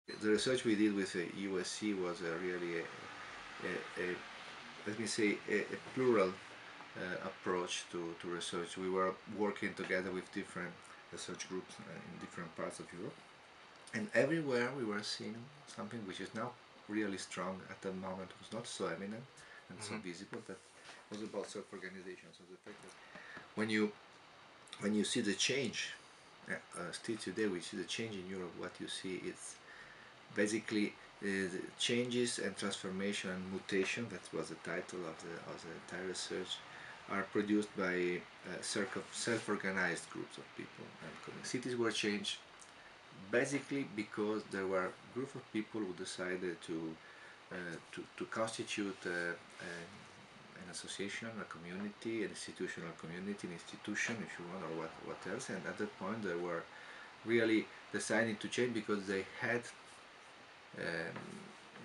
The research we did with the USC was really a let me say, a plural approach to research. We were working together with different research groups in different parts of Europe, and everywhere we were seeing something which is now really strong at the moment, was not so eminent and so visible, that was about self-organization. So the fact that when you see the change, still today we see the change in Europe, what you see is basically the changes and transformation and mutation, that was the title of the entire research, are produced by self-organized groups of people. And cities were changed basically because there were a group of people who decided to constitute an association, a community, an institutional community, an institution, if you want, or what else. And at that point, they were really deciding to change because um,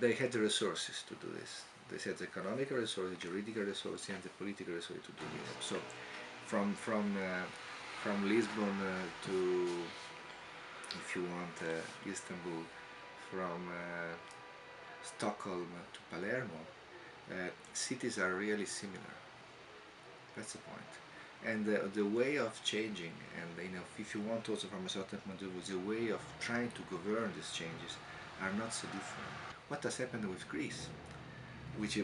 they had the resources to do this. They had the economical resources, the juridical resources, and the political resources to do this. So, from Lisbon to, if you want, Istanbul, from Stockholm to Palermo, cities are really similar. That's the point. And the way of changing, and if you want also from a certain point of view, the way of trying to govern these changes are not so different. What has happened with Greece, which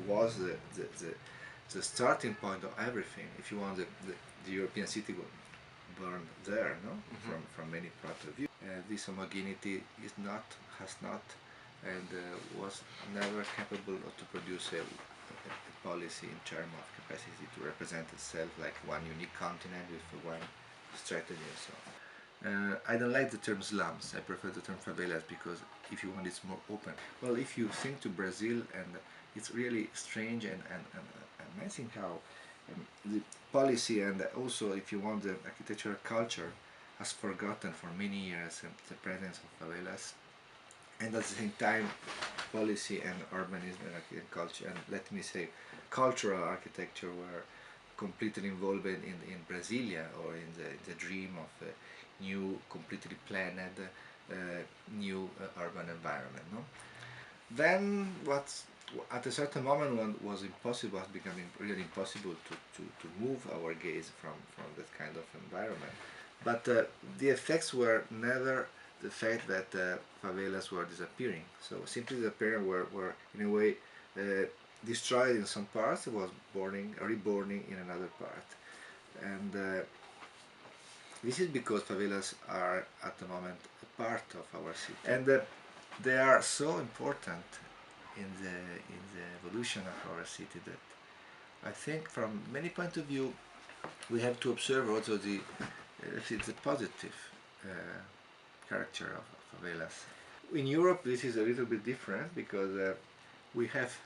was the starting point of everything. If you want, the European city born there, no, from many point of view. This homogeneity has not, and was never capable to produce a policy in terms of capacity to represent itself like one unique continent with one strategy and so on. I don't like the term slums. I prefer the term favelas because, if you want, it's more open. Well, if you think to Brazil, and it's really strange and amazing how the policy, and also, if you want, the architectural culture has forgotten for many years the presence of favelas, and at the same time policy and urbanism and culture, and let me say cultural architecture, were completely involved in Brasilia, or in the dream of a new, completely planned, new urban environment. No? Then what's at a certain moment when was impossible, was becoming really impossible to move our gaze from that kind of environment. But the effects were never the fact that favelas were disappearing. So simply disappearing were in a way destroyed in some parts, was reborning in another part. And this is because favelas are at the moment a part of our city. And they are so important in the evolution of our city that I think from many points of view we have to observe also the positive character of favelas. In Europe this is a little bit different because we have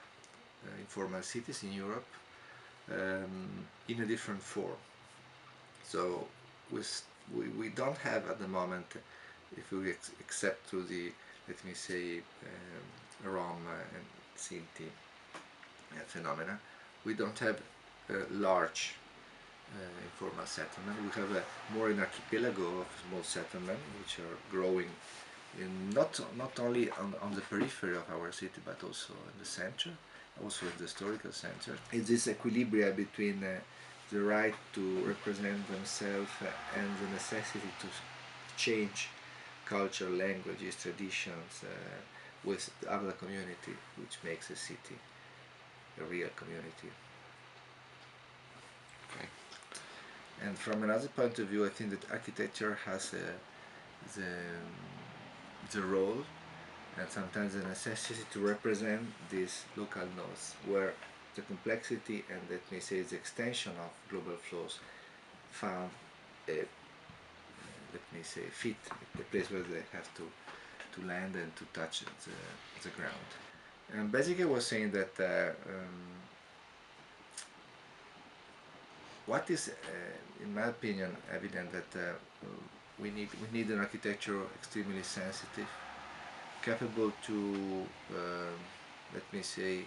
informal cities in Europe in a different form. So we don't have at the moment, if we accept to the, let me say, Rome and Sinti phenomena, we don't have large informal settlement. We have more an archipelago of small settlement which are growing not only on the periphery of our city, but also in the center, also in the historical center. It's this equilibrium between the right to represent themselves and the necessity to change culture, languages, traditions with the other community, which makes a city a real community. Okay. And from another point of view, I think that architecture has the role and sometimes the necessity to represent these local nodes, where the complexity and, let me say, the extension of global flows found a, let me say, fit, the place where they have to land and to touch the ground. And basically I was saying that what is, in my opinion, evident that we need an architecture extremely sensitive, capable to, let me say,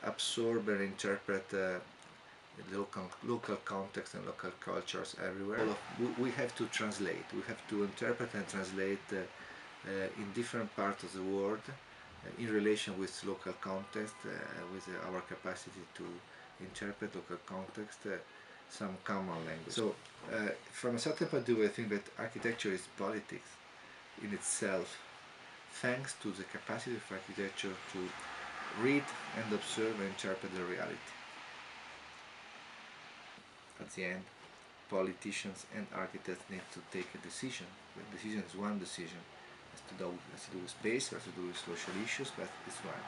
absorb and interpret local context and local cultures everywhere. We have to translate. We have to interpret and translate in different parts of the world in relation with local context, with our capacity to interpret local context, some common language. So, from a certain point of view, I think that architecture is politics in itself, thanks to the capacity of architecture to read and observe and interpret the reality. At the end, politicians and architects need to take a decision. The decision is one decision. It has to do with space, it has to do with social issues, but it's one.